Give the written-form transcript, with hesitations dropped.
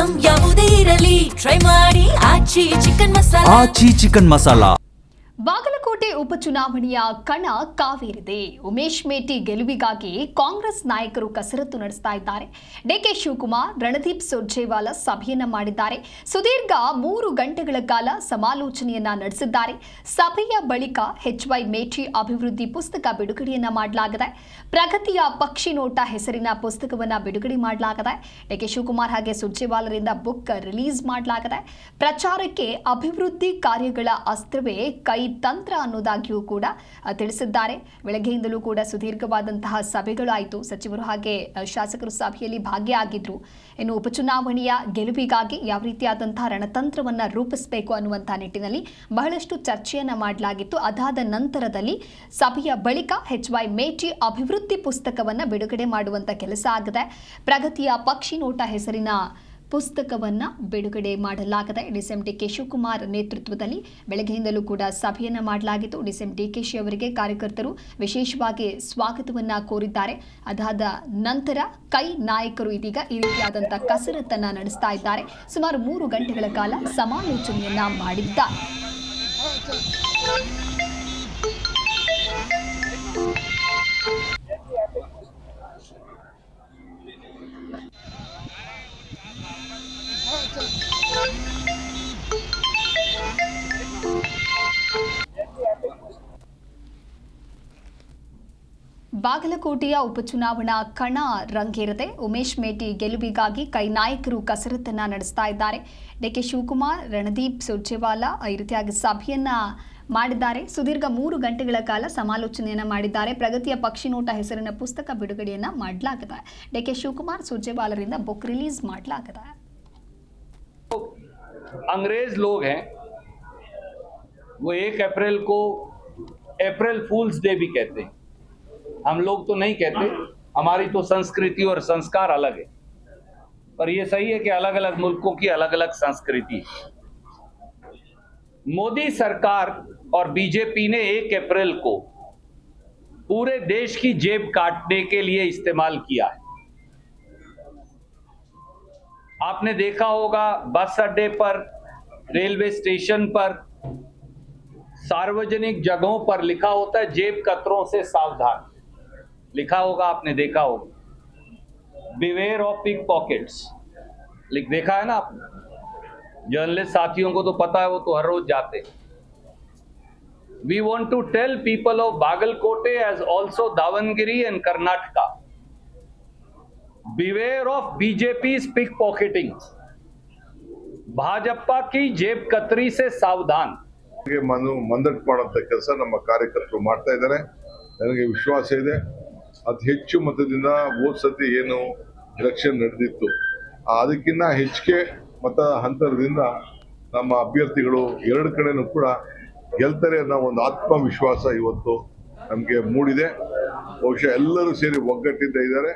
Item ಯಾವುದೇ ಇರಲಿ try ಮಾಡಿ ಆಚಿ ಚಿಕನ್ ಮಸಾಲಾ. ಬಾಗಲಕೋಟೆ ಉಪಚುನಾವಣೆಯ ಕಣ ಕಾವೇರಿದೆ. ಉಮೇಶ್ ಮೇಟಿ ಗೆಲುವಿಗಾಗಿ ಕಾಂಗ್ರೆಸ್ ನಾಯಕರು ಕಸರತ್ತು ನಡೆಸ್ತಾ ಇದ್ದಾರೆ. ಡಿಕೆ ಶಿವಕುಮಾರ್, ರಣದೀಪ್ ಸುರ್ಜೇವಾಲಾ ಸಭೆಯನ್ನ ಮಾಡಿದ್ದಾರೆ. ಸುದೀರ್ಘ 3 ಗಂಟೆಗಳ ಕಾಲ ಸಮಾಲೋಚನೆಯನ್ನ ನಡೆಸಿದ್ದಾರೆ. ಸಭೆಯ ಬಳಿಕ HY ಮೇಟಿ ಅಭಿವೃದ್ಧಿ ಪುಸ್ತಕ ಬಿಡುಗಡೆಯನ್ನ ಮಾಡಲಾಗಿದೆ. ಪ್ರಗತಿಯ ಪಕ್ಷಿ ನೋಟ ಹೆಸರಿನ ಪುಸ್ತಕವನ್ನ ಬಿಡುಗಡೆ ಮಾಡಲಾಗಿದೆ. ಡಿಕೆ ಶಿವಕುಮಾರ್ ಹಾಗೆ ಸುರ್ಜೇವಾಲಾರಿಂದ ಬುಕ್ ರಿಲೀಸ್ ಮಾಡಲಾಗಿದೆ. ಪ್ರಚಾರಕ್ಕೆ ಅಭಿವೃದ್ಧಿ ಕಾರ್ಯಗಳ ಅಸ್ತ್ರವೇ ಕೈ ತಂತ್ರ ಅನ್ನೋದಾಗಿಯೂ ಕೂಡ ತಿಳಿಸಿದ್ದಾರೆ. ಬೆಳಗ್ಗೆಯಿಂದಲೂ ಕೂಡ ಸುದೀರ್ಘವಾದಂತಹ ಸಭೆಗಳಾಯಿತು. ಸಚಿವರು ಹಾಗೆ ಶಾಸಕರು ಸಭೆಯಲ್ಲಿ ಭಾಗಿಯಾಗಿದ್ರು. ಇನ್ನು ಉಪಚುನಾವಣೆಯ ಗೆಲುವಿಗಾಗಿ ಯಾವ ರೀತಿಯಾದಂತಹ ರಣತಂತ್ರವನ್ನ ರೂಪಿಸಬೇಕು ಅನ್ನುವಂತಹ ನಿಟ್ಟಿನಲ್ಲಿ ಬಹಳಷ್ಟು ಚರ್ಚೆಯನ್ನ ಮಾಡಲಾಗಿತ್ತು. ಅದಾದ ನಂತರದಲ್ಲಿ ಸಭೆಯ ಬಳಿಕ HY ಮೇಟಿ ಅಭಿವೃದ್ಧಿ ಪುಸ್ತಕವನ್ನ ಬಿಡುಗಡೆ ಮಾಡುವಂತ ಕೆಲಸ ಆಗಿದೆ. ಪ್ರಗತಿಯ ಪಕ್ಷಿ ನೋಟ ಹೆಸರಿನ ಪುಸ್ತಕವನ್ನ ಬಿಡುಗಡೆ ಮಾಡಲಾಗಿದೆ. ಡಿಸಿಎಂ ಡಿಕೆ ಶಿವಕುಮಾರ್ ನೇತೃತ್ವದಲ್ಲಿ ಬೆಳಗ್ಗೆಯಿಂದಲೂ ಕೂಡ ಸಭೆಯನ್ನ ಮಾಡಲಾಗಿತ್ತು. ಡಿಸಿಎಂ ಡಿಕೆಶಿ ಅವರಿಗೆ ಕಾರ್ಯಕರ್ತರು ವಿಶೇಷವಾಗಿ ಸ್ವಾಗತವನ್ನ ಕೋರಿದ್ದಾರೆ. ಅದಾದ ನಂತರ ಕೈ ನಾಯಕರು ಇದೀಗ ಈ ರೀತಿಯಾದಂತಹ ಕಸರತ್ತನ್ನ ನಡೆಸ್ತಾ ಇದ್ದಾರೆ. ಸುಮಾರು 3 ಗಂಟೆಗಳ ಕಾಲ ಸಮಾಲೋಚನೆಯನ್ನ ಮಾಡಿದ್ದಾರೆ. ಬಾಗಲಕೋಟೆಯ ಉಪಚುನಾವಣಾ ಕಣ ರಂಗೇರಿದೆ. ಉಮೇಶ್ ಮೇಟಿ ಗೆಲುವಿಗಾಗಿ ಕೈ ನಾಯಕರು ಕಸರತ್ತನ್ನ ನಡೆಸ್ತಾ ಇದ್ದಾರೆ. ಡಿಕೆ ಶಿವಕುಮಾರ್, ರಣದೀಪ್ ಸುರ್ಜೇವಾಲಾ ಈ ರೀತಿಯಾಗಿ ಸಭೆಯನ್ನ ಮಾಡಿದ್ದಾರೆ. ಸುದೀರ್ಘ 3 ಗಂಟೆಗಳ ಕಾಲ ಸಮಾಲೋಚನೆಯನ್ನ ಮಾಡಿದ್ದಾರೆ. ಪ್ರಗತಿಯ ಪಕ್ಷಿ ನೋಟ ಹೆಸರಿನ ಪುಸ್ತಕ ಬಿಡುಗಡೆಯನ್ನ ಮಾಡಲಾಗಿದೆ. ಡಿಕೆ ಶಿವಕುಮಾರ್, ಸುರ್ಜೇವಾಲಾರಿಂದ ಬುಕ್ ರಿಲೀಸ್ ಮಾಡಲಾಗಿದೆ. अंग्रेज लोग हैं, वो 1 अप्रैल को अप्रैल फूल्स डे भी कहते हैं. हम लोग तो नहीं कहते, हमारी तो संस्कृति और संस्कार अलग है. पर ये सही है कि अलग अलग मुल्कों की अलग अलग संस्कृति. मोदी सरकार और बीजेपी ने 1 अप्रैल को पूरे देश की जेब काटने के लिए इस्तेमाल किया है. आपने देखा होगा बस अड्डे पर, रेलवे स्टेशन पर, सार्वजनिक जगहों पर लिखा होता है जेब कतरों से सावधान. लिखा होगा, आपने देखा होगा, बिवेयर ऑफ पिक पॉकेट्स. देखा है ना आपने? जर्नलिस्ट साथियों को तो पता है, वो तो हर रोज जाते. We want to tell people of Bagalkote as also Davanagere and Karnataka, beware of BJP's pickpocketing. Bhajpa की जेब कतरी से सावधान. ಮಂದಟ್ ಮಾಡುವಂತ ಕೆಲಸ ನಮ್ಮ ಕಾರ್ಯಕರ್ತರು ಮಾಡ್ತಾ ಇದ್ದಾರೆ. ನನಗೆ ವಿಶ್ವಾಸ ಇದೆ, ಅತಿ ಹೆಚ್ಚು ಮತದಿಂದ ಹೋದ ಸತಿ ಏನು ಎಲೆಕ್ಷನ್ ನಡೆದಿತ್ತು ಅದಕ್ಕಿಂತ ಹೆಚ್ಚಿಗೆ ಮತ ಅಂತರದಿಂದ ನಮ್ಮ ಅಭ್ಯರ್ಥಿಗಳು 2 ಕಡೆನೂ ಕೂಡ ಗೆಲ್ತಾರೆ ಅನ್ನೋ ಒಂದು ಆತ್ಮವಿಶ್ವಾಸ ಇವತ್ತು ನಮಗೆ ಮೂಡಿದೆ. ಬಹುಶಃ ಎಲ್ಲರೂ ಸೇರಿ ಒಗ್ಗಟ್ಟಿಂದ ಇದ್ದಾರೆ.